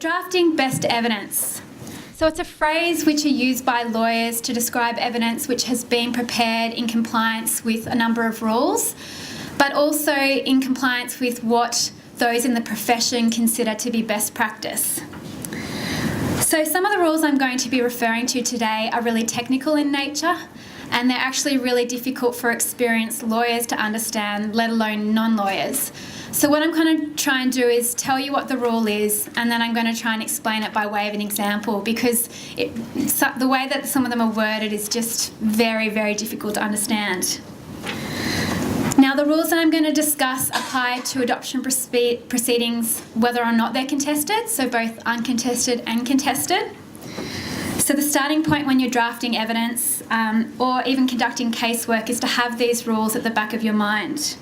Drafting best evidence. So it's a phrase which are used by lawyers to describe evidence which has been prepared in compliance with a number of rules, but also in compliance with what those in the profession consider to be best practice. So some of the rules I'm going to be referring to today are really technical in nature, and they're actually really difficult for experienced lawyers to understand, let alone non-lawyers. So what I'm going to try and do is tell you what the rule is, and then I'm going to try and explain it by way of an example, because the way that some of them are worded is just very, very difficult to understand. Now, the rules that I'm going to discuss apply to adoption proceedings whether or not they're contested, so both uncontested and contested. So the starting point when you're drafting evidence or even conducting casework is to have these rules at the back of your mind.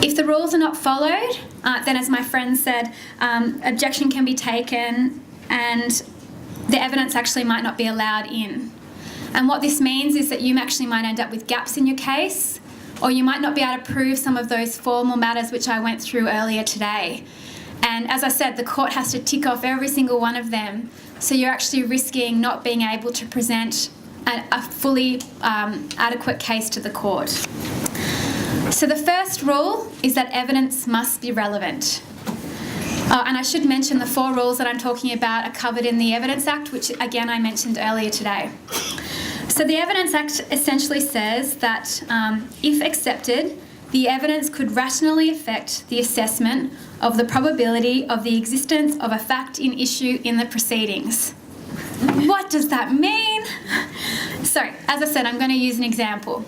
If the rules are not followed, then as my friend said, objection can be taken and the evidence actually might not be allowed in. And what this means is that you actually might end up with gaps in your case, or you might not be able to prove some of those formal matters which I went through earlier today. And as I said, the court has to tick off every single one of them, so you're actually risking not being able to present a fully adequate case to the court. So the first rule is that evidence must be relevant. And I should mention the 4 rules that I'm talking about are covered in the Evidence Act, which again I mentioned earlier today. So the Evidence Act essentially says that if accepted, the evidence could rationally affect the assessment of the probability of the existence of a fact in issue in the proceedings. What does that mean? So, as I said, I'm going to use an example.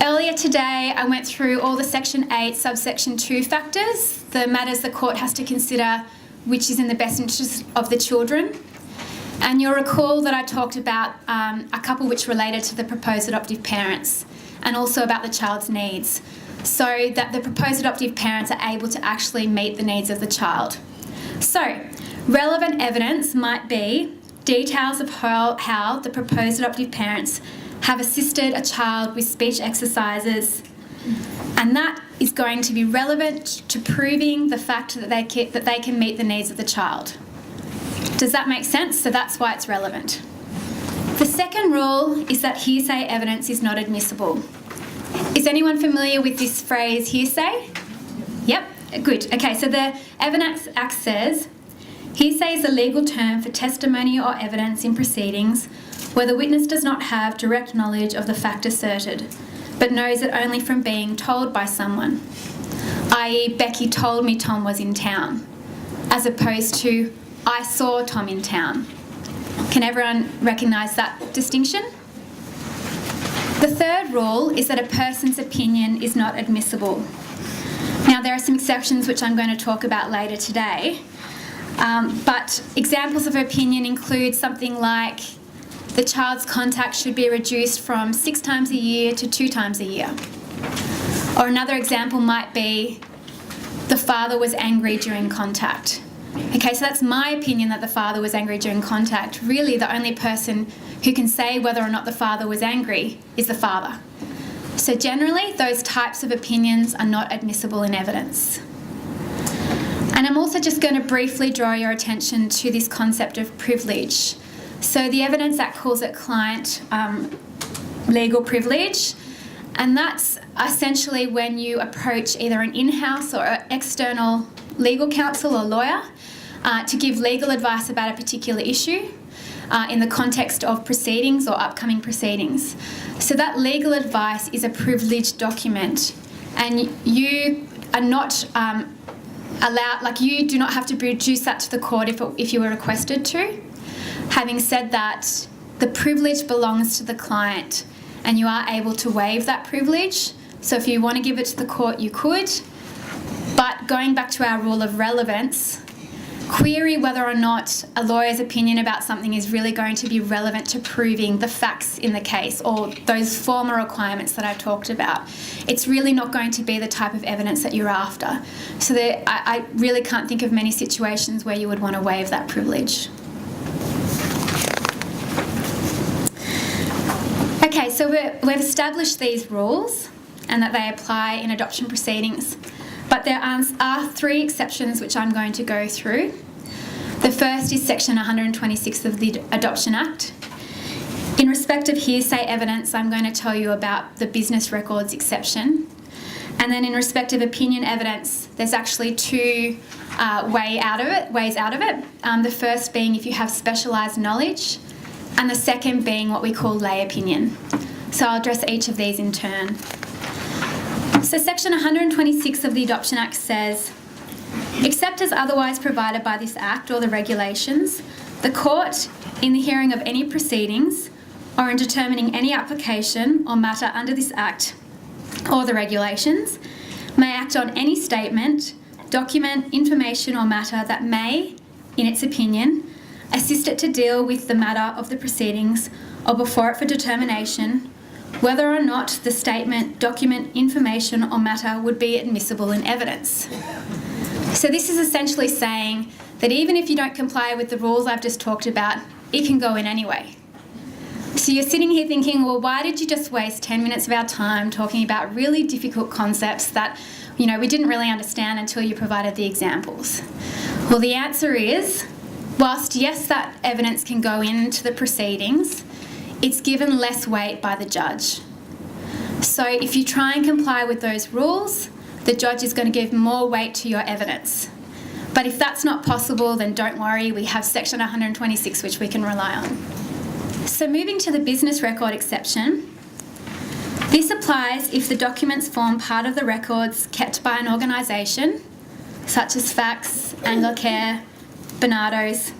Earlier today, I went through all the Section 8, Subsection 2 factors, the matters the court has to consider which is in the best interest of the children. And you'll recall that I talked about a couple which related to the proposed adoptive parents and also about the child's needs, so that the proposed adoptive parents are able to actually meet the needs of the child. So, relevant evidence might be details of how the proposed adoptive parents have assisted a child with speech exercises, and that is going to be relevant to proving the fact that they can meet the needs of the child. Does that make sense? So that's why it's relevant. The second rule is that hearsay evidence is not admissible. Is anyone familiar with this phrase, hearsay? Yep, good. Okay, so the Evidence Act says, hearsay is a legal term for testimony or evidence in proceedings where the witness does not have direct knowledge of the fact asserted, but knows it only from being told by someone, i.e. Becky told me Tom was in town, as opposed to I saw Tom in town. Can everyone recognise that distinction? The third rule is that a person's opinion is not admissible. Now, there are some exceptions which I'm going to talk about later today, but examples of opinion include something like the child's contact should be reduced from 6 times a year to 2 times a year. Or another example might be the father was angry during contact. Okay, so that's my opinion that the father was angry during contact. Really, the only person who can say whether or not the father was angry is the father. So generally, those types of opinions are not admissible in evidence. And I'm also just going to briefly draw your attention to this concept of privilege. So the Evidence Act calls it client legal privilege, and that's essentially when you approach either an in-house or external legal counsel or lawyer to give legal advice about a particular issue in the context of proceedings or upcoming proceedings. So that legal advice is a privileged document, and you are not allowed, you do not have to produce that to the court if you were requested to. Having said that, the privilege belongs to the client, and you are able to waive that privilege. So if you want to give it to the court, you could. But going back to our rule of relevance, query whether or not a lawyer's opinion about something is really going to be relevant to proving the facts in the case or those formal requirements that I talked about. It's really not going to be the type of evidence that you're after. So I really can't think of many situations where you would want to waive that privilege. Okay, so we've established these rules and that they apply in adoption proceedings. But there are 3 exceptions which I'm going to go through. The first is Section 126 of the Adoption Act. In respect of hearsay evidence, I'm going to tell you about the business records exception. And then in respect of opinion evidence, there's actually two ways out of it. The first being if you have specialised knowledge, and the second being what we call lay opinion. So I'll address each of these in turn. So Section 126 of the Adoption Act says, except as otherwise provided by this Act or the regulations, the court, in the hearing of any proceedings or in determining any application or matter under this Act or the regulations, may act on any statement, document, information or matter that may, in its opinion, assist it to deal with the matter of the proceedings or before it for determination, whether or not the statement, document, information or matter would be admissible in evidence. So this is essentially saying that even if you don't comply with the rules I've just talked about, it can go in anyway. So you're sitting here thinking, well, why did you just waste 10 minutes of our time talking about really difficult concepts that, we didn't really understand until you provided the examples? Well, the answer is, whilst yes, that evidence can go into the proceedings, it's given less weight by the judge. So if you try and comply with those rules, the judge is going to give more weight to your evidence. But if that's not possible, then don't worry, we have Section 126 which we can rely on. So moving to the business record exception, this applies if the documents form part of the records kept by an organisation, such as Fax, Anglicare, Bernardo's,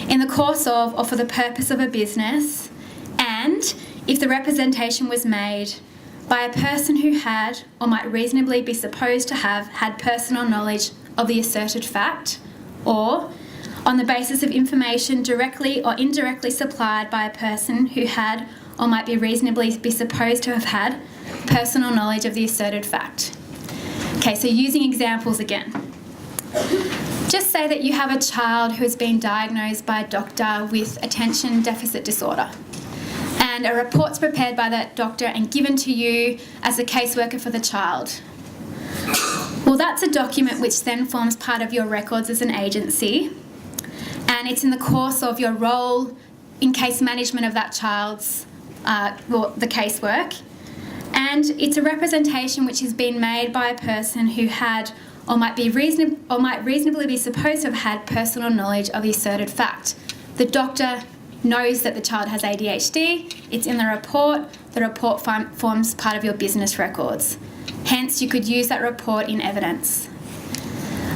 in the course of or for the purpose of a business, and if the representation was made by a person who had or might reasonably be supposed to have had personal knowledge of the asserted fact, or on the basis of information directly or indirectly supplied by a person who had or might be reasonably be supposed to have had personal knowledge of the asserted fact. Okay, so using examples again. Just say that you have a child who has been diagnosed by a doctor with attention deficit disorder, and a report's prepared by that doctor and given to you as a caseworker for the child. Well, that's a document which then forms part of your records as an agency, and it's in the course of your role in case management of that child's the casework, and it's a representation which has been made by a person who had or might reasonably be supposed to have had personal knowledge of the asserted fact. The doctor knows that the child has ADHD, it's in the report forms part of your business records. Hence, you could use that report in evidence.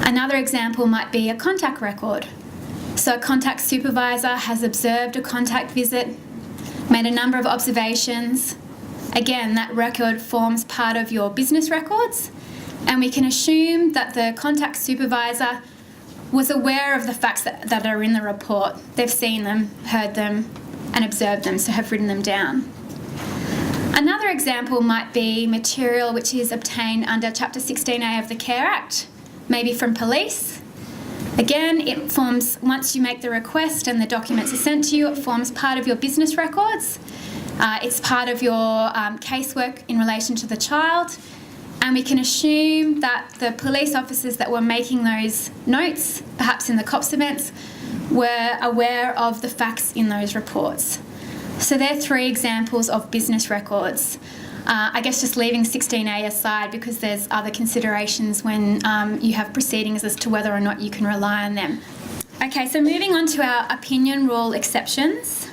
Another example might be a contact record. So a contact supervisor has observed a contact visit, made a number of observations. Again, that record forms part of your business records, and we can assume that the contact supervisor was aware of the facts that are in the report. They've seen them, heard them, and observed them, so have written them down. Another example might be material which is obtained under Chapter 16A of the Care Act, maybe from police. Again, it forms, once you make the request and the documents are sent to you, it forms part of your business records. It's part of your casework in relation to the child. And we can assume that the police officers that were making those notes, perhaps in the COPS events, were aware of the facts in those reports. So they're three examples of business records. I guess just leaving 16A aside because there's other considerations when you have proceedings as to whether or not you can rely on them. Okay, so moving on to our opinion rule exceptions.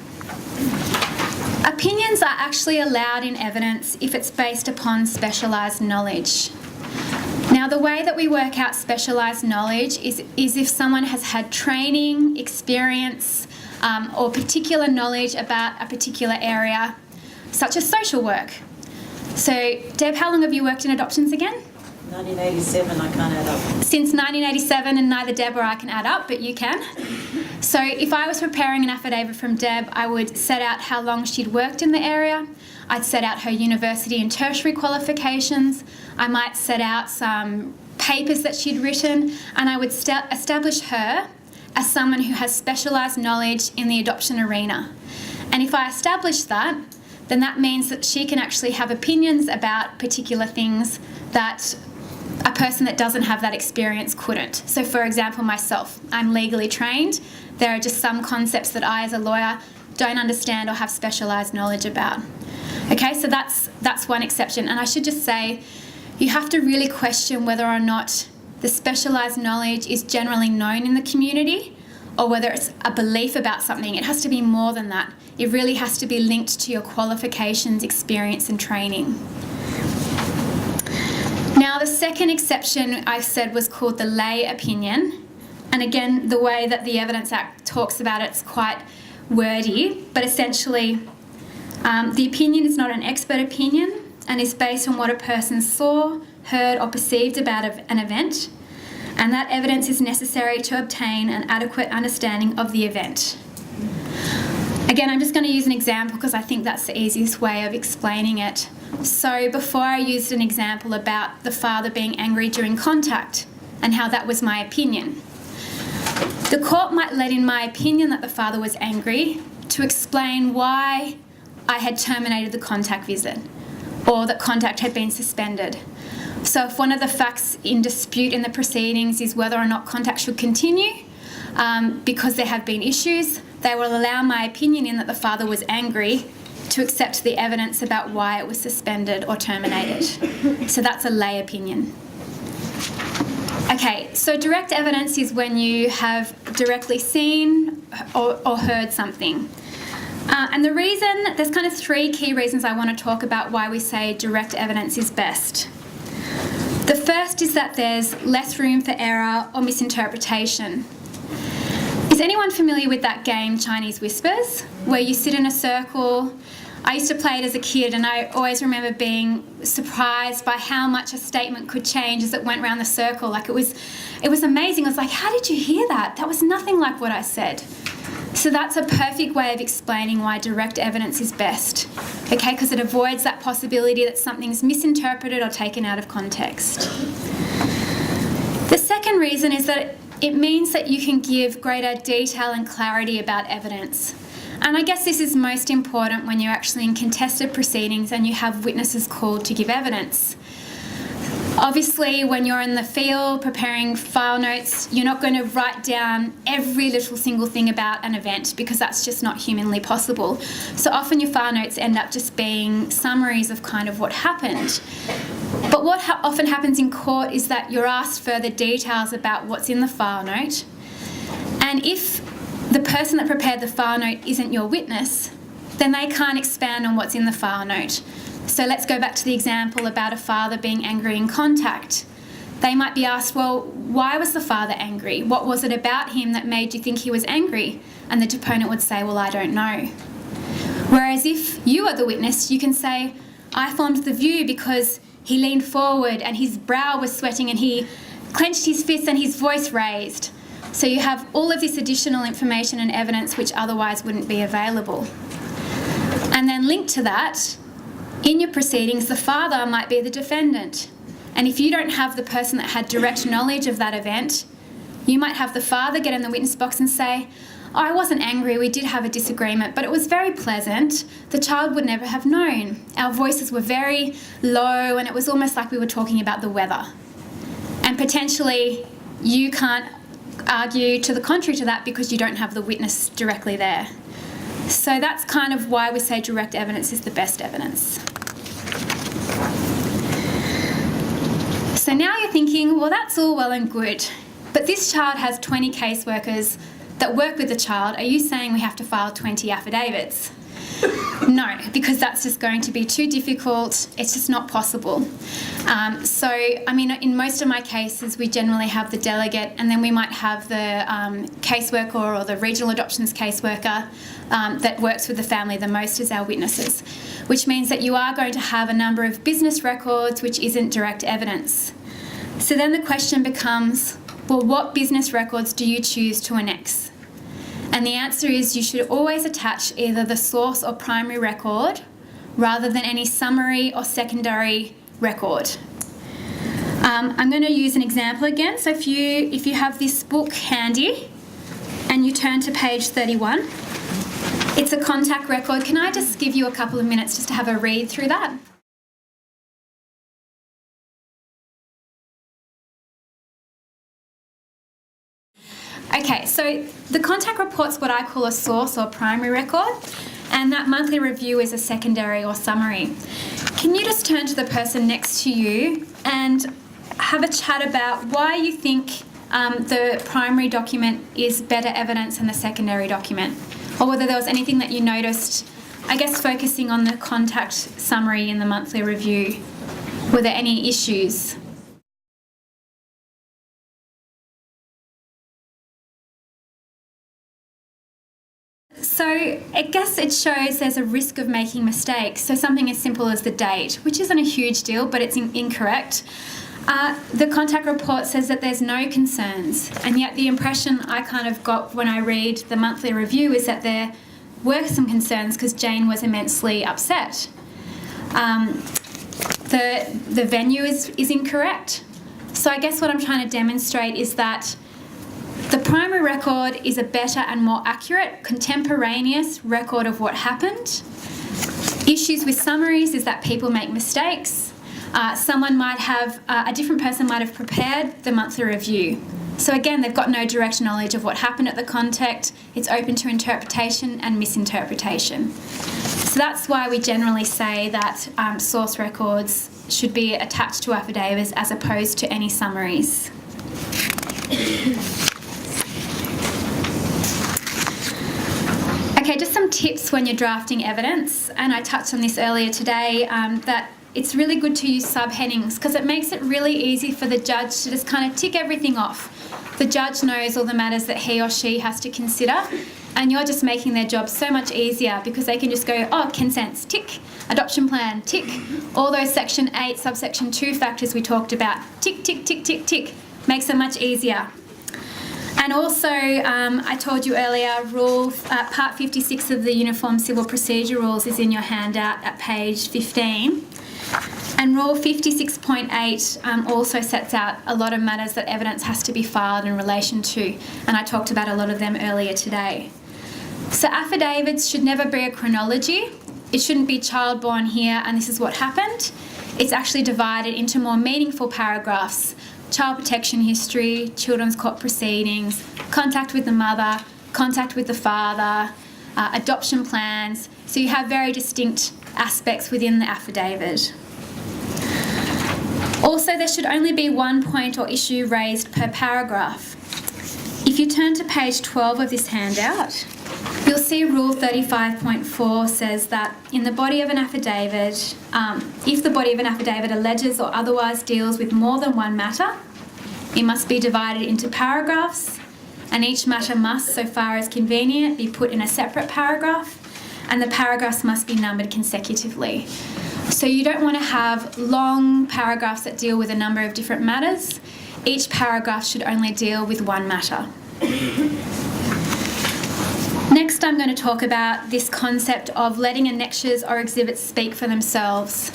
Opinions are actually allowed in evidence if it's based upon specialised knowledge. Now, the way that we work out specialised knowledge is if someone has had training, experience, or particular knowledge about a particular area, such as social work. So, Deb, how long have you worked in adoptions again? 1987, I can't add up. Since 1987, and neither Deb or I can add up, but you can. So if I was preparing an affidavit from Deb, I would set out how long she'd worked in the area. I'd set out her university and tertiary qualifications. I might set out some papers that she'd written, and I would establish her as someone who has specialised knowledge in the adoption arena. And if I establish that, then that means that she can actually have opinions about particular things that a person that doesn't have that experience couldn't. So for example, myself, I'm legally trained. There are just some concepts that I as a lawyer don't understand or have specialised knowledge about. Okay, so that's one exception. And I should just say, you have to really question whether or not the specialised knowledge is generally known in the community or whether it's a belief about something. It has to be more than that. It really has to be linked to your qualifications, experience and training. Now, the second exception I said was called the lay opinion. And again, the way that the Evidence Act talks about it's quite wordy, but essentially the opinion is not an expert opinion and is based on what a person saw, heard or perceived about an event, and that evidence is necessary to obtain an adequate understanding of the event. Again, I'm just going to use an example because I think that's the easiest way of explaining it. So before I used an example about the father being angry during contact and how that was my opinion. The court might let in my opinion that the father was angry to explain why I had terminated the contact visit or that contact had been suspended. So if one of the facts in dispute in the proceedings is whether or not contact should continue because there have been issues, they will allow my opinion in that the father was angry to accept the evidence about why it was suspended or terminated. So that's a lay opinion. Okay, so direct evidence is when you have directly seen or heard something. And the reason, there's kind of three key reasons I want to talk about why we say direct evidence is best. The first is that there's less room for error or misinterpretation. Is anyone familiar with that game Chinese Whispers, where you sit in a circle? I used to play it as a kid and I always remember being surprised by how much a statement could change as it went around the circle. Like it was amazing. I was like, how did you hear that? That was nothing like what I said. So that's a perfect way of explaining why direct evidence is best, okay? Because it avoids that possibility that something's misinterpreted or taken out of context. The second reason is that it means that you can give greater detail and clarity about evidence. And I guess this is most important when you're actually in contested proceedings and you have witnesses called to give evidence. Obviously, when you're in the field preparing file notes, you're not going to write down every little single thing about an event because that's just not humanly possible. So often your file notes end up just being summaries of kind of what happened. But what often happens in court is that you're asked further details about what's in the file note. And if the person that prepared the file note isn't your witness, then they can't expand on what's in the file note. So let's go back to the example about a father being angry in contact. They might be asked, well, why was the father angry? What was it about him that made you think he was angry? And the deponent would say, well, I don't know. Whereas if you are the witness, you can say, I formed the view because he leaned forward and his brow was sweating and he clenched his fists and his voice raised. So you have all of this additional information and evidence which otherwise wouldn't be available. And then linked to that, in your proceedings, the father might be the defendant. And if you don't have the person that had direct knowledge of that event, you might have the father get in the witness box and say, oh, I wasn't angry, we did have a disagreement, but it was very pleasant. The child would never have known. Our voices were very low and it was almost like we were talking about the weather. And potentially you can't argue to the contrary to that because you don't have the witness directly there. So that's kind of why we say direct evidence is the best evidence. So now you're thinking, well, that's all well and good, but this child has 20 caseworkers that work with the child. Are you saying we have to file 20 affidavits? No, because that's just going to be too difficult. It's just not possible. So, I mean, in most of my cases, we generally have the delegate and then we might have the caseworker or the regional adoptions caseworker that works with the family the most as our witnesses, which means that you are going to have a number of business records which isn't direct evidence. So then the question becomes, well, what business records do you choose to annex? And the answer is you should always attach either the source or primary record rather than any summary or secondary record. I'm going to use an example again. So if you have this book handy and you turn to page 31, it's a contact record. Can I just give you a couple of minutes just to have a read through that? Okay, so the contact report's what I call a source or primary record, and that monthly review is a secondary or summary. Can you just turn to the person next to you and have a chat about why you think the primary document is better evidence than the secondary document, or whether there was anything that you noticed, I guess focusing on the contact summary in the monthly review. Were there any issues? So I guess it shows there's a risk of making mistakes. So something as simple as the date, which isn't a huge deal, but it's incorrect. The contact report says that there's no concerns, and yet the impression I kind of got when I read the monthly review is that there were some concerns because Jane was immensely upset. The venue is incorrect. So I guess what I'm trying to demonstrate is that the primary record is a better and more accurate, contemporaneous record of what happened. Issues with summaries is that people make mistakes. A different person might have prepared the monthly review. So again, they've got no direct knowledge of what happened at the contact. It's open to interpretation and misinterpretation. So that's why we generally say that source records should be attached to affidavits as opposed to any summaries. Okay, just some tips when you're drafting evidence, and I touched on this earlier today, that it's really good to use subheadings because it makes it really easy for the judge to just kind of tick everything off. The judge knows all the matters that he or she has to consider, and you're just making their job so much easier because they can just go, oh, consents, tick, adoption plan, tick, all those section 8, subsection 2 factors we talked about, tick, tick, tick, tick, tick, makes it much easier. And also, I told you earlier, Part 56 of the Uniform Civil Procedure Rules is in your handout at page 15. And Rule 56.8 also sets out a lot of matters that evidence has to be filed in relation to, and I talked about a lot of them earlier today. So affidavits should never be a chronology. It shouldn't be child born here and this is what happened. It's actually divided into more meaningful paragraphs: child protection history, children's court proceedings, contact with the mother, contact with the father, adoption plans. So you have very distinct aspects within the affidavit. Also, there should only be one point or issue raised per paragraph. If you turn to page 12 of this handout, you'll see Rule 35.4 says that in the body of an affidavit, if the body of an affidavit alleges or otherwise deals with more than one matter, it must be divided into paragraphs, and each matter must, so far as convenient, be put in a separate paragraph, and the paragraphs must be numbered consecutively. So you don't want to have long paragraphs that deal with a number of different matters. Each paragraph should only deal with one matter. Next, I'm going to talk about this concept of letting annexures or exhibits speak for themselves.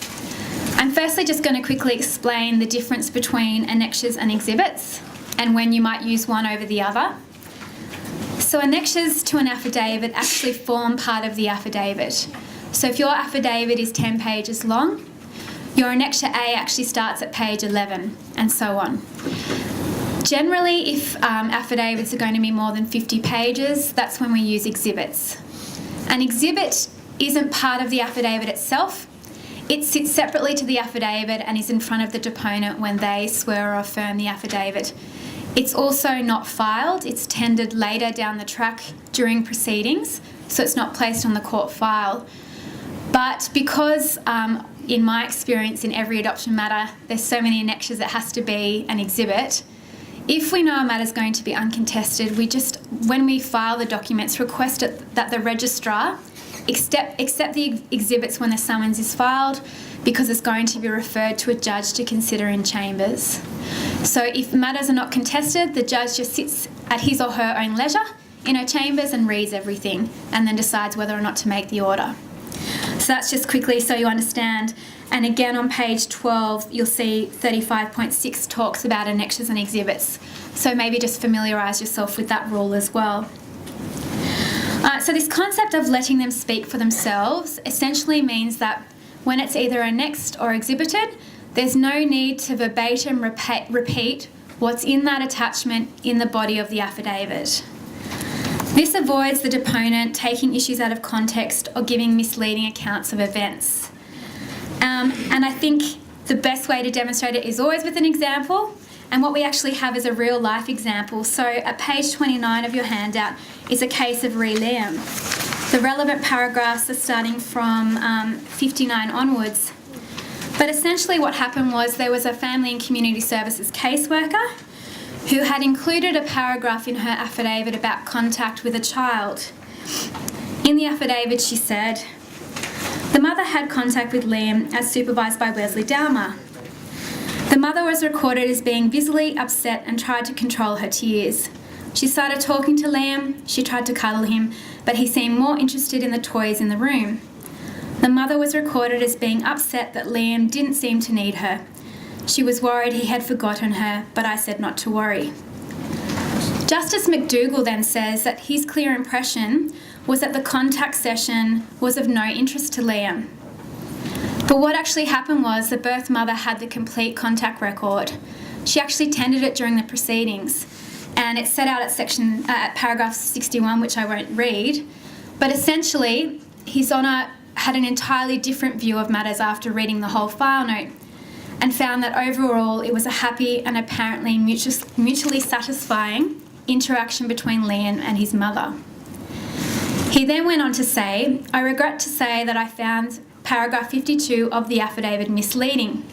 I'm firstly just going to quickly explain the difference between annexures and exhibits and when you might use one over the other. So annexures to an affidavit actually form part of the affidavit. So if your affidavit is 10 pages long, your annexure A actually starts at page 11, and so on. Generally, if affidavits are going to be more than 50 pages, that's when we use exhibits. An exhibit isn't part of the affidavit itself. It sits separately to the affidavit and is in front of the deponent when they swear or affirm the affidavit. It's also not filed. It's tendered later down the track during proceedings, so it's not placed on the court file. But because, in my experience, in every adoption matter, there's so many annexures it has to be an exhibit, if we know a matter is going to be uncontested, we just, when we file the documents, request that the registrar accept the exhibits when the summons is filed, because it's going to be referred to a judge to consider in chambers. So if matters are not contested, the judge just sits at his or her own leisure in her chambers and reads everything and then decides whether or not to make the order. So that's just quickly so you understand. And again on page 12, you'll see 35.6 talks about annexures and exhibits. So maybe just familiarise yourself with that rule as well. So this concept of letting them speak for themselves essentially means that when it's either annexed or exhibited, there's no need to verbatim repeat what's in that attachment in the body of the affidavit. This avoids the deponent taking issues out of context or giving misleading accounts of events. And I think the best way to demonstrate it is always with an example. And what we actually have is a real life example. So at page 29 of your handout is a case of re Liam. The relevant paragraphs are starting from 59 onwards. But essentially what happened was there was a family and community services caseworker who had included a paragraph in her affidavit about contact with a child. In the affidavit she said, "The mother had contact with Liam as supervised by Wesley Dowmer. The mother was recorded as being visibly upset and tried to control her tears. She started talking to Liam, she tried to cuddle him, but he seemed more interested in the toys in the room. The mother was recorded as being upset that Liam didn't seem to need her. She was worried he had forgotten her, but I said not to worry." Justice McDougall then says that his clear impression was that the contact session was of no interest to Liam. But what actually happened was the birth mother had the complete contact record. She actually tendered it during the proceedings, and it's set out at paragraph 61, which I won't read. But essentially, His Honour had an entirely different view of matters after reading the whole file note, and found that overall it was a happy and apparently mutually satisfying interaction between Liam and his mother. He then went on to say, "I regret to say that I found paragraph 52 of the affidavit misleading.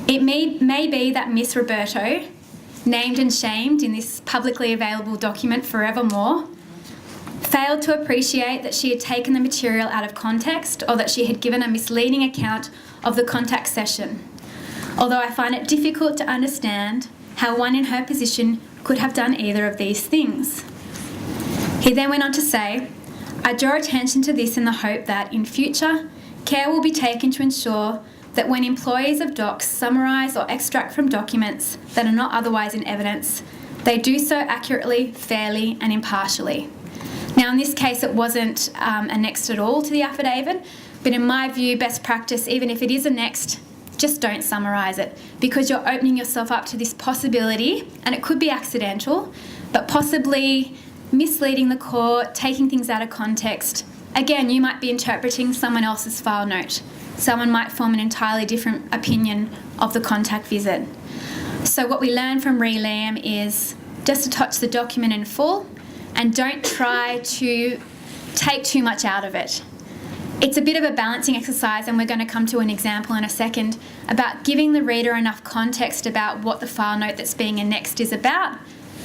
It may be that Miss Roberto, named and shamed in this publicly available document forevermore, failed to appreciate that she had taken the material out of context or that she had given a misleading account of the contact session. Although I find it difficult to understand how one in her position could have done either of these things." He then went on to say, "I draw attention to this in the hope that, in future, care will be taken to ensure that when employees of docs summarise or extract from documents that are not otherwise in evidence, they do so accurately, fairly and impartially." Now, in this case, it wasn't annexed at all to the affidavit, but in my view, best practice, even if it is annexed, just don't summarise it, because you're opening yourself up to this possibility, and it could be accidental, but possibly misleading the court, taking things out of context. Again, you might be interpreting someone else's file note. Someone might form an entirely different opinion of the contact visit. So what we learn from re Liam is just to touch the document in full and don't try to take too much out of it. It's a bit of a balancing exercise, and we're going to come to an example in a second, about giving the reader enough context about what the file note that's being annexed is about,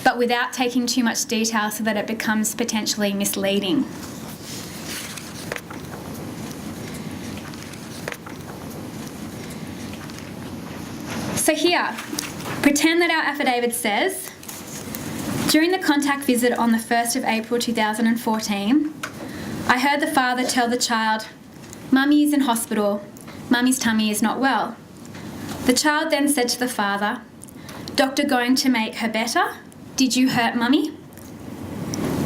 but without taking too much detail so that it becomes potentially misleading. So here, pretend that our affidavit says, "During the contact visit on the 1st of April 2014, I heard the father tell the child, 'Mummy is in hospital. Mummy's tummy is not well.' The child then said to the father, 'Doctor going to make her better? Did you hurt Mummy?'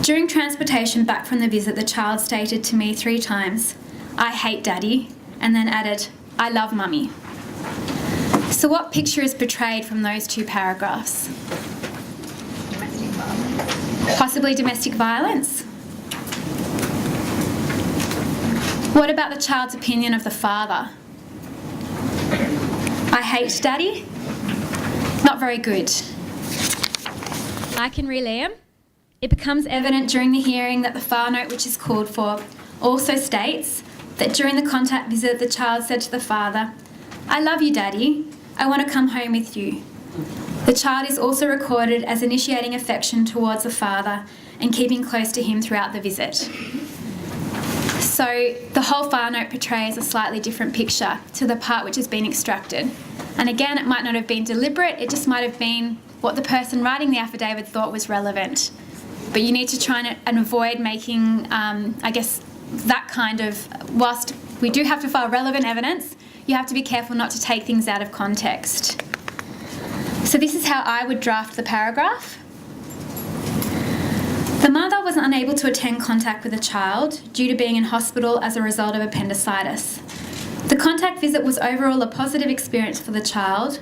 During transportation back from the visit, the child stated to me 3 times, 'I hate Daddy,' and then added, 'I love Mummy.' So what picture is portrayed from those 2 paragraphs? Domestic violence. Possibly domestic violence. What about the child's opinion of the father? I hate Daddy? Not very good. Like in re Liam, it becomes evident during the hearing that the file note which is called for also states that during the contact visit the child said to the father, "I love you, Daddy. I want to come home with you." The child is also recorded as initiating affection towards the father and keeping close to him throughout the visit. So the whole file note portrays a slightly different picture to the part which has been extracted. And again, it might not have been deliberate, it just might have been what the person writing the affidavit thought was relevant. But you need to try and avoid making, that kind of, whilst we do have to file relevant evidence, you have to be careful not to take things out of context. So this is how I would draft the paragraph. The mother was unable to attend contact with the child due to being in hospital as a result of appendicitis. The contact visit was overall a positive experience for the child,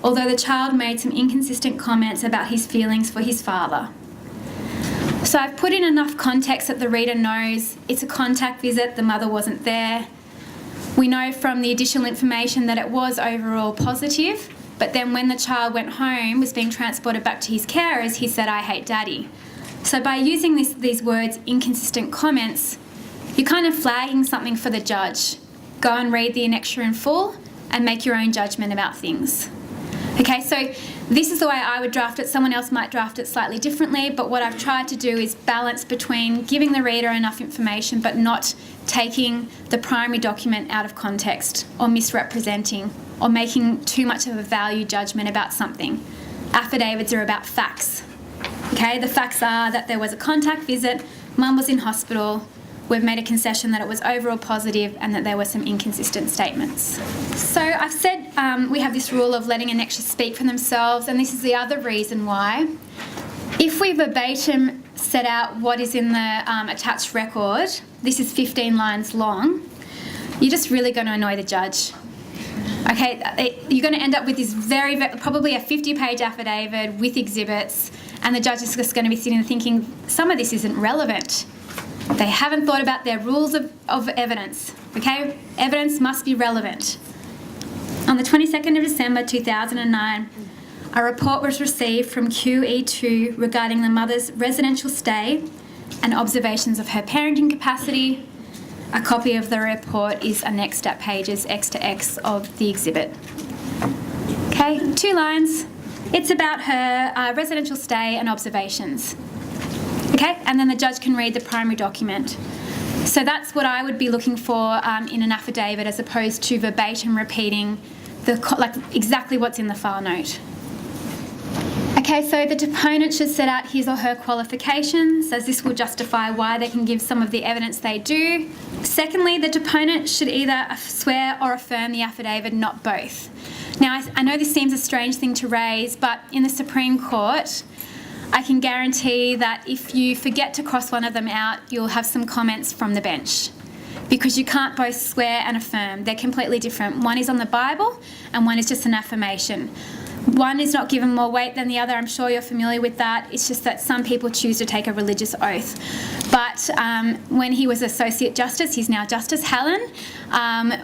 although the child made some inconsistent comments about his feelings for his father. So I've put in enough context that the reader knows it's a contact visit, the mother wasn't there. We know from the additional information that it was overall positive, but then when the child went home, was being transported back to his carers, he said, "I hate daddy." So by using these words, inconsistent comments, you're kind of flagging something for the judge. Go and read the annexure in full and make your own judgment about things. Okay, so this is the way I would draft it. Someone else might draft it slightly differently, but what I've tried to do is balance between giving the reader enough information but not taking the primary document out of context or misrepresenting or making too much of a value judgment about something. Affidavits are about facts. Okay, the facts are that there was a contact visit, mum was in hospital, we've made a concession that it was overall positive and that there were some inconsistent statements. So I've said we have this rule of letting annexures speak for themselves, and this is the other reason why. If we verbatim set out what is in the attached record, this is 15 lines long, you're just really going to annoy the judge. Okay, you're going to end up with this probably a 50-page affidavit with exhibits, and the judge is just going to be sitting there thinking, some of this isn't relevant. They haven't thought about their rules of evidence. Okay, evidence must be relevant. On the 22nd of December 2009, a report was received from QE2 regarding the mother's residential stay and observations of her parenting capacity. A copy of the report is annexed at pages X to X of the exhibit. Okay, 2 lines. It's about her residential stay and observations. Okay, and then the judge can read the primary document. So that's what I would be looking for in an affidavit, as opposed to verbatim repeating exactly what's in the file note. Okay, so the deponent should set out his or her qualifications, as this will justify why they can give some of the evidence they do. Secondly, the deponent should either swear or affirm the affidavit, not both. Now, I know this seems a strange thing to raise, but in the Supreme Court, I can guarantee that if you forget to cross one of them out, you'll have some comments from the bench, because you can't both swear and affirm. They're completely different. One is on the Bible and one is just an affirmation. One is not given more weight than the other. I'm sure you're familiar with that. It's just that some people choose to take a religious oath. But when he was Associate Justice, he's now Justice Hallen,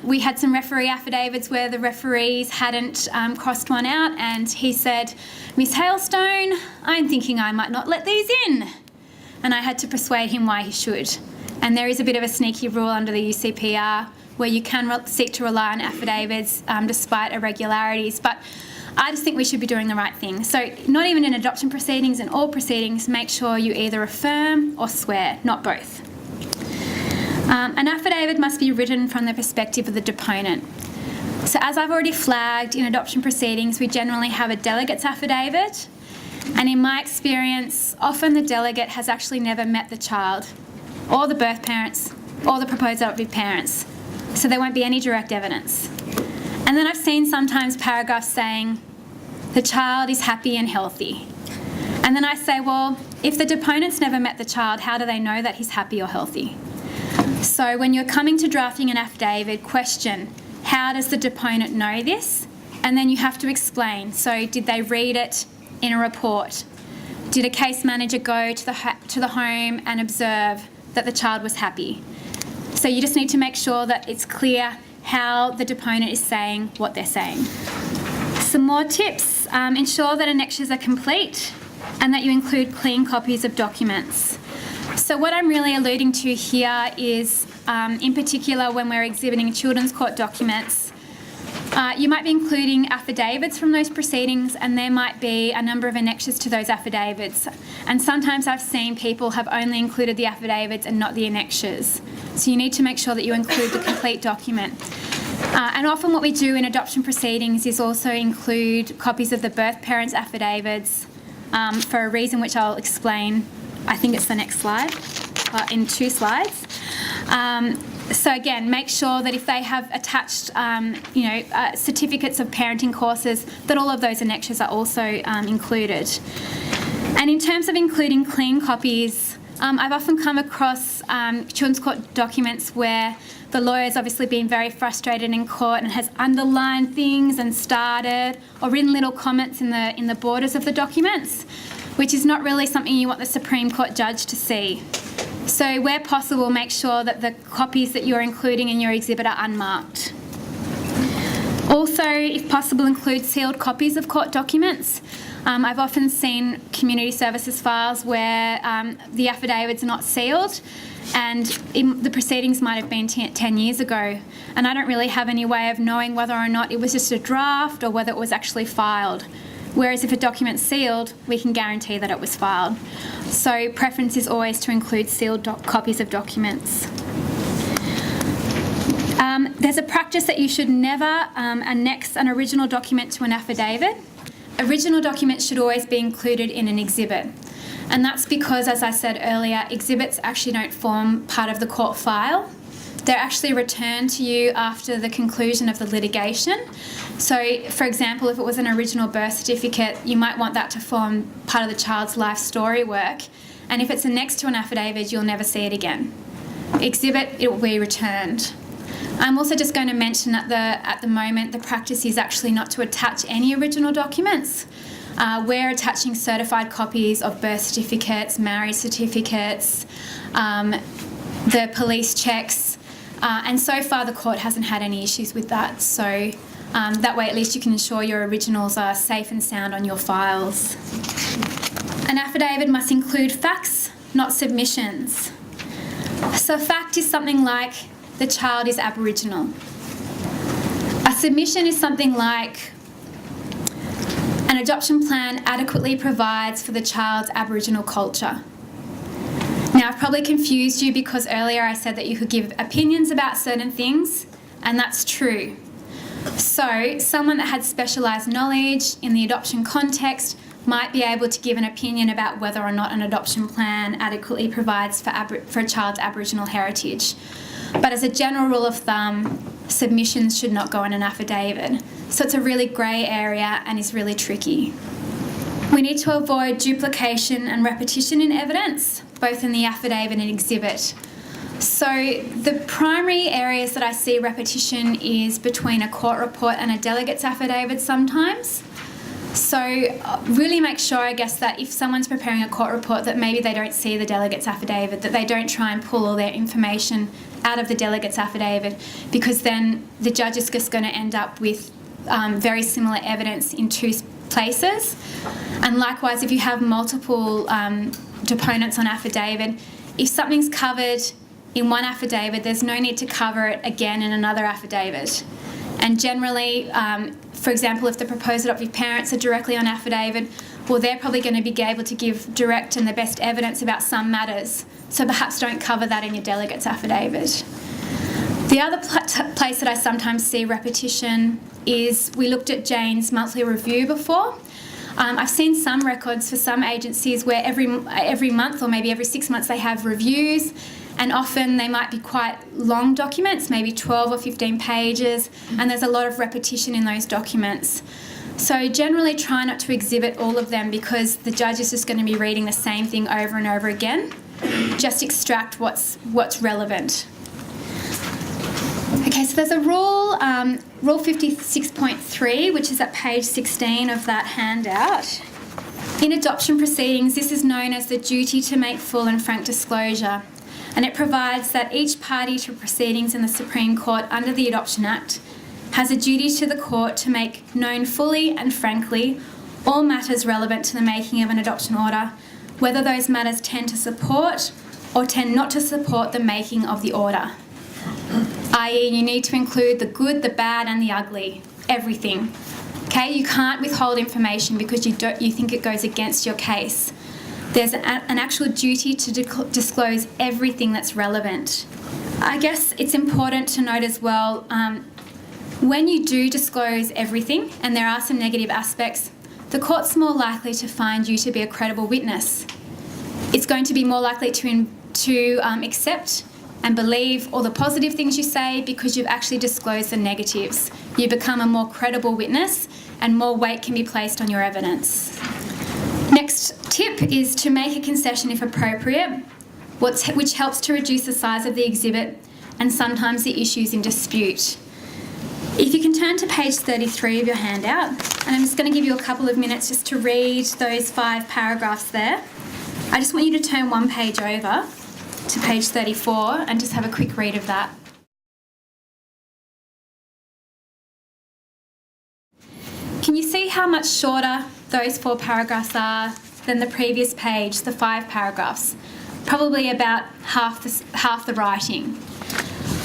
we had some referee affidavits where the referees hadn't crossed one out, and he said, "Miss Hailstone, I'm thinking I might not let these in." And I had to persuade him why he should. And there is a bit of a sneaky rule under the UCPR where you can seek to rely on affidavits despite irregularities. But I just think we should be doing the right thing. So not even in adoption proceedings, in all proceedings, make sure you either affirm or swear, not both. An affidavit must be written from the perspective of the deponent. So as I've already flagged, in adoption proceedings, we generally have a delegate's affidavit. And in my experience, often the delegate has actually never met the child, or the birth parents, or the proposed adoptive parents. So there won't be any direct evidence. And then I've seen sometimes paragraphs saying, the child is happy and healthy. And then I say, well, if the deponent's never met the child, how do they know that he's happy or healthy? So when you're coming to drafting an affidavit, question, how does the deponent know this? And then you have to explain. So did they read it in a report? Did a case manager go to the home and observe that the child was happy? So you just need to make sure that it's clear how the deponent is saying what they're saying. Some more tips. Ensure that annexures are complete and that you include clean copies of documents. So what I'm really alluding to here is, in particular, when we're exhibiting children's court documents, you might be including affidavits from those proceedings, and there might be a number of annexures to those affidavits. And sometimes I've seen people have only included the affidavits and not the annexures. So you need to make sure that you include the complete document. And often what we do in adoption proceedings is also include copies of the birth parents' affidavits for a reason which I'll explain. I think it's the next slide, in 2 slides. So again, make sure that if they have attached, certificates of parenting courses, that all of those annexures are also included. And in terms of including clean copies, I've often come across children's court documents where the lawyer's obviously been very frustrated in court and has underlined things and started or written little comments in the borders of the documents, which is not really something you want the Supreme Court judge to see. So where possible, make sure that the copies that you're including in your exhibit are unmarked. Also, if possible, include sealed copies of court documents. I've often seen community services files where the affidavit's not sealed and the proceedings might have been 10 years ago, and I don't really have any way of knowing whether or not it was just a draft or whether it was actually filed. Whereas if a document's sealed, we can guarantee that it was filed. So preference is always to include sealed copies of documents. There's a practice that you should never annex an original document to an affidavit. Original documents should always be included in an exhibit. And that's because, as I said earlier, exhibits actually don't form part of the court file. They're actually returned to you after the conclusion of the litigation. So, for example, if it was an original birth certificate, you might want that to form part of the child's life story work. And if it's annexed to an affidavit, you'll never see it again. Exhibit, it will be returned. I'm also just going to mention that at the moment the practice is actually not to attach any original documents. We're attaching certified copies of birth certificates, marriage certificates, the police checks, and so far the court hasn't had any issues with that. So that way at least you can ensure your originals are safe and sound on your files. An affidavit must include facts, not submissions. So a fact is something like the child is Aboriginal. A submission is something like an adoption plan adequately provides for the child's Aboriginal culture. Now, I've probably confused you because earlier I said that you could give opinions about certain things, and that's true. So, someone that had specialised knowledge in the adoption context might be able to give an opinion about whether or not an adoption plan adequately provides for a child's Aboriginal heritage. But as a general rule of thumb, submissions should not go in an affidavit. So it's a really grey area and is really tricky. We need to avoid duplication and repetition in evidence, both in the affidavit and exhibit. So the primary areas that I see repetition is between a court report and a delegate's affidavit sometimes. So really make sure, I guess, that if someone's preparing a court report that maybe they don't see the delegate's affidavit, that they don't try and pull all their information out of the delegate's affidavit, because then the judge is just going to end up with very similar evidence in two places. And likewise, if you have multiple deponents on affidavit, if something's covered in one affidavit, there's no need to cover it again in another affidavit. And generally, for example, if the proposed adoptive parents are directly on affidavit, well, they're probably going to be able to give direct and the best evidence about some matters. So perhaps don't cover that in your delegate's affidavit. The other place that I sometimes see repetition is, we looked at Jane's monthly review before. I've seen some records for some agencies where every month or maybe every 6 months they have reviews, and often they might be quite long documents, maybe 12 or 15 pages, and there's a lot of repetition in those documents. So generally try not to exhibit all of them, because the judge is just going to be reading the same thing over and over again. Just extract what's relevant. Okay, so there's a rule, Rule 56.3, which is at page 16 of that handout. In adoption proceedings, this is known as the duty to make full and frank disclosure, and it provides that each party to proceedings in the Supreme Court under the Adoption Act has a duty to the court to make known fully and frankly all matters relevant to the making of an adoption order, whether those matters tend to support or tend not to support the making of the order. I.e., you need to include the good, the bad and the ugly, everything. Okay, you can't withhold information because you think it goes against your case. There's an actual duty to disclose everything that's relevant. I guess it's important to note as well, when you do disclose everything, and there are some negative aspects, the court's more likely to find you to be a credible witness. It's going to be more likely to accept and believe all the positive things you say because you've actually disclosed the negatives. You become a more credible witness and more weight can be placed on your evidence. Next tip is to make a concession if appropriate. which helps to reduce the size of the exhibit and sometimes the issues in dispute. If you can turn to page 33 of your handout, and I'm just going to give you a couple of minutes just to read those 5 paragraphs there. I just want you to turn one page over to page 34 and just have a quick read of that. Can you see how much shorter those 4 paragraphs are than the previous page, the 5 paragraphs? Probably about half the writing.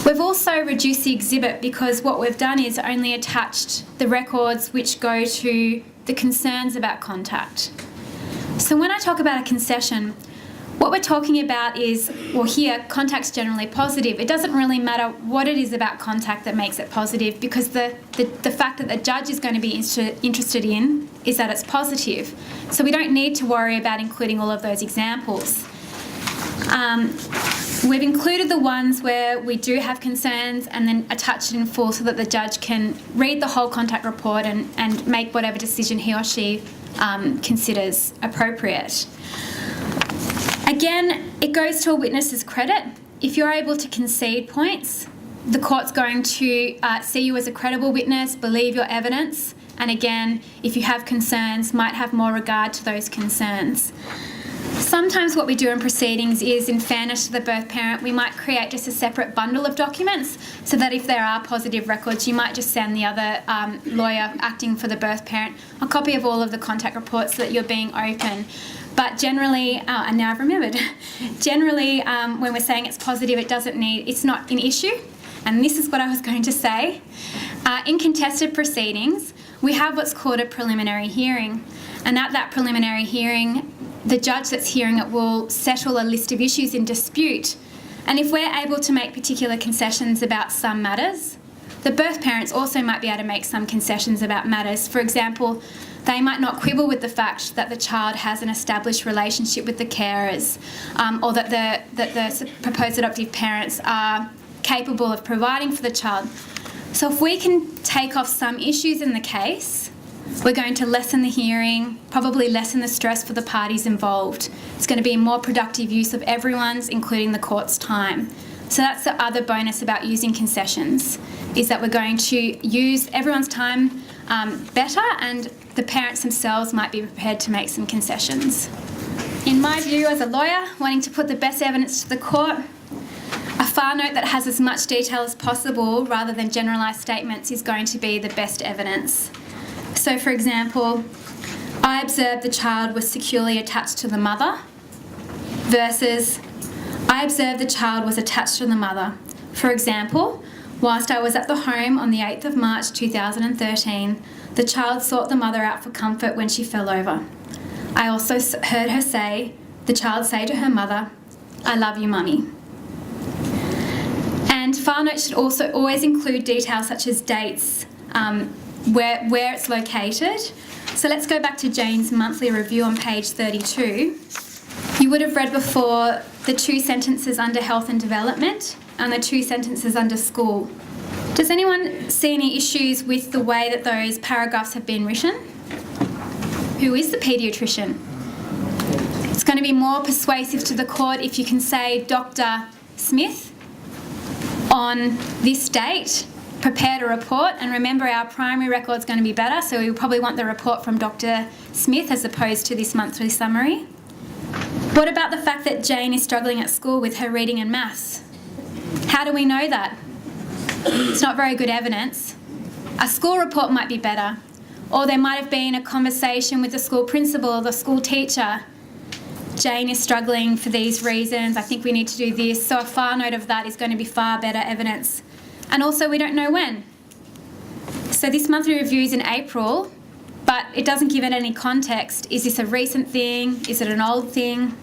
We've also reduced the exhibit because what we've done is only attached the records which go to the concerns about contact. So when I talk about a concession, what we're talking about is, well, here, contact's generally positive. It doesn't really matter what it is about contact that makes it positive, because the fact that the judge is going to be interested in is that it's positive. So we don't need to worry about including all of those examples. We've included the ones where we do have concerns and then attached it in full so that the judge can read the whole contact report and make whatever decision he or she considers appropriate. Again, it goes to a witness's credit. If you're able to concede points, the court's going to see you as a credible witness, believe your evidence, and again, if you have concerns, might have more regard to those concerns. Sometimes what we do in proceedings is, in fairness to the birth parent, we might create just a separate bundle of documents so that if there are positive records, you might just send the other lawyer acting for the birth parent a copy of all of the contact reports so that you're being open. But generally, and now I've remembered, generally when we're saying it's positive, it's not an issue. And this is what I was going to say. In contested proceedings, we have what's called a preliminary hearing. And at that preliminary hearing, the judge that's hearing it will settle a list of issues in dispute. And if we're able to make particular concessions about some matters, the birth parents also might be able to make some concessions about matters. For example, they might not quibble with the fact that the child has an established relationship with the carers, or that the proposed adoptive parents are capable of providing for the child. So if we can take off some issues in the case, we're going to lessen the hearing, probably lessen the stress for the parties involved. It's going to be a more productive use of everyone's, including the court's time. So that's the other bonus about using concessions, is that we're going to use everyone's time better, and the parents themselves might be prepared to make some concessions. In my view, as a lawyer, wanting to put the best evidence to the court, a file note that has as much detail as possible rather than generalised statements is going to be the best evidence. So, for example, I observed the child was securely attached to the mother versus I observed the child was attached to the mother. For example, whilst I was at the home on the 8th of March 2013, the child sought the mother out for comfort when she fell over. I also heard the child say to her mother, "I love you, Mummy." And file notes should also always include details such as dates, where it's located. So let's go back to Jane's monthly review on page 32. You would have read before the 2 sentences under health and development and the 2 sentences under school. Does anyone see any issues with the way that those paragraphs have been written? Who is the paediatrician? It's going to be more persuasive to the court if you can say Dr. Smith on this date prepared a report, and remember our primary record's going to be better, so we probably want the report from Dr. Smith as opposed to this monthly summary. What about the fact that Jane is struggling at school with her reading and maths? How do we know that? It's not very good evidence. A school report might be better, or there might have been a conversation with the school principal or the school teacher. Jane is struggling for these reasons, I think we need to do this. So a file note of that is going to be far better evidence. And also we don't know when. So this monthly review is in April, but it doesn't give it any context. Is this a recent thing? Is it an old thing?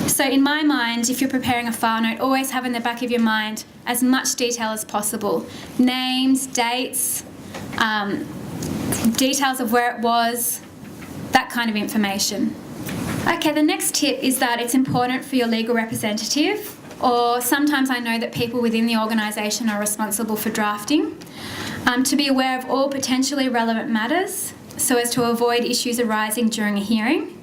So in my mind, if you're preparing a file note, always have in the back of your mind as much detail as possible. Names, dates, details of where it was, that kind of information. Okay, the next tip is that it's important for your legal representative, or sometimes I know that people within the organisation are responsible for drafting, to be aware of all potentially relevant matters so as to avoid issues arising during a hearing.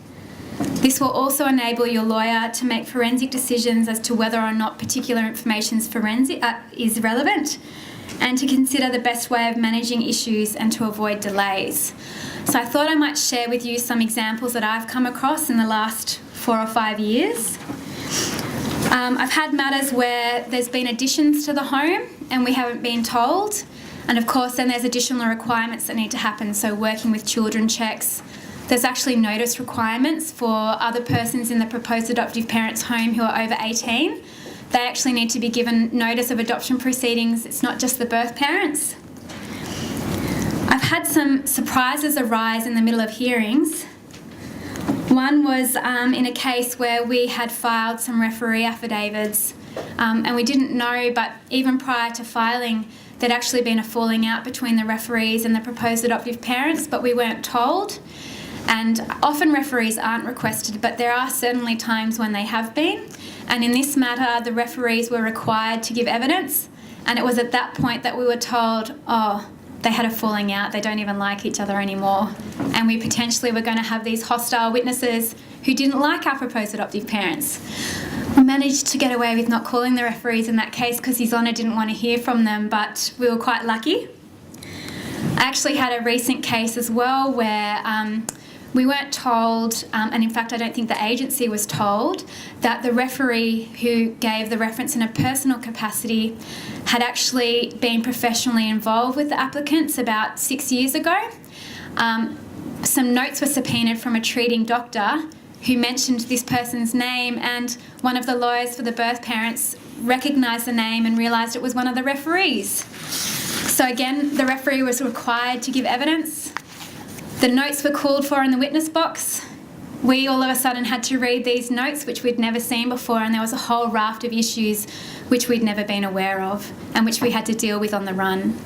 This will also enable your lawyer to make forensic decisions as to whether or not particular information is relevant, and to consider the best way of managing issues and to avoid delays. So I thought I might share with you some examples that I've come across in the last 4 or 5 years. I've had matters where there's been additions to the home and we haven't been told. And of course, then there's additional requirements that need to happen. So working with children checks. There's actually notice requirements for other persons in the proposed adoptive parents' home who are over 18. They actually need to be given notice of adoption proceedings. It's not just the birth parents. I've had some surprises arise in the middle of hearings. One was in a case where we had filed some referee affidavits and we didn't know, but even prior to filing, there'd actually been a falling out between the referees and the proposed adoptive parents, but we weren't told. And often referees aren't requested, but there are certainly times when they have been. And in this matter, the referees were required to give evidence, and it was at that point that we were told, oh, they had a falling out, they don't even like each other anymore. And we potentially were going to have these hostile witnesses who didn't like our proposed adoptive parents. We managed to get away with not calling the referees in that case because His Honour didn't want to hear from them, but we were quite lucky. I actually had a recent case as well where we weren't told, and in fact I don't think the agency was told, that the referee who gave the reference in a personal capacity had actually been professionally involved with the applicants about 6 years ago. Some notes were subpoenaed from a treating doctor who mentioned this person's name, and one of the lawyers for the birth parents recognised the name and realised it was one of the referees. So again, the referee was required to give evidence. The notes were called for in the witness box. We all of a sudden had to read these notes, which we'd never seen before, and there was a whole raft of issues which we'd never been aware of and which we had to deal with on the run.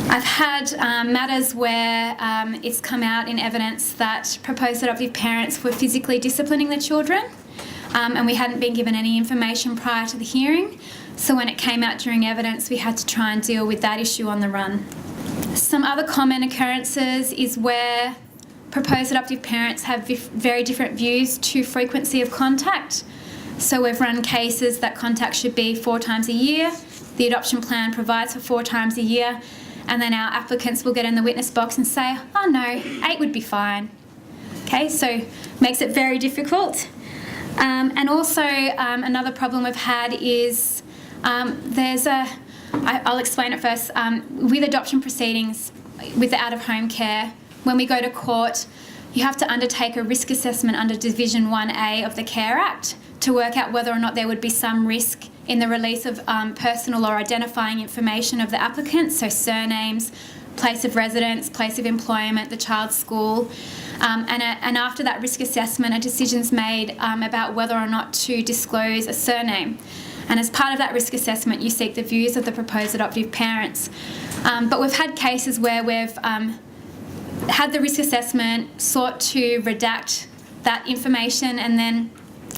I've had matters where it's come out in evidence that proposed adoptive parents were physically disciplining the children, and we hadn't been given any information prior to the hearing. So when it came out during evidence, we had to try and deal with that issue on the run. Some other common occurrences is where proposed adoptive parents have very different views to frequency of contact. So we've run cases that contact should be 4 times a year. The adoption plan provides for 4 times a year, and then our applicants will get in the witness box and say, oh no, 8 would be fine. Okay, so makes it very difficult. And also another problem we've had is I'll explain it first. With adoption proceedings, with the out-of-home care, when we go to court, you have to undertake a risk assessment under Division 1A of the Care Act to work out whether or not there would be some risk in the release of personal or identifying information of the applicant, so surnames, place of residence, place of employment, the child's school. And after that risk assessment, a decision's made about whether or not to disclose a surname. And as part of that risk assessment, you seek the views of the proposed adoptive parents. But we've had cases where we've had the risk assessment, sought to redact that information, and then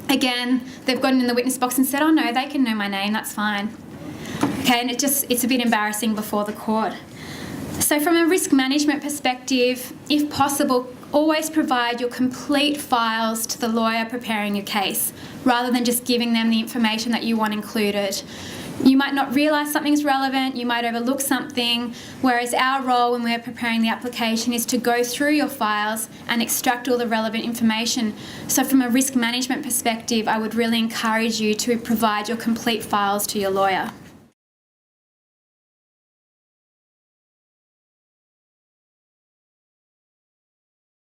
again, they've gotten in the witness box and said, oh no, they can know my name, that's fine. Okay, and it's a bit embarrassing before the court. So from a risk management perspective, if possible, always provide your complete files to the lawyer preparing your case, rather than just giving them the information that you want included. You might not realise something's relevant, you might overlook something, whereas our role when we're preparing the application is to go through your files and extract all the relevant information. So from a risk management perspective, I would really encourage you to provide your complete files to your lawyer.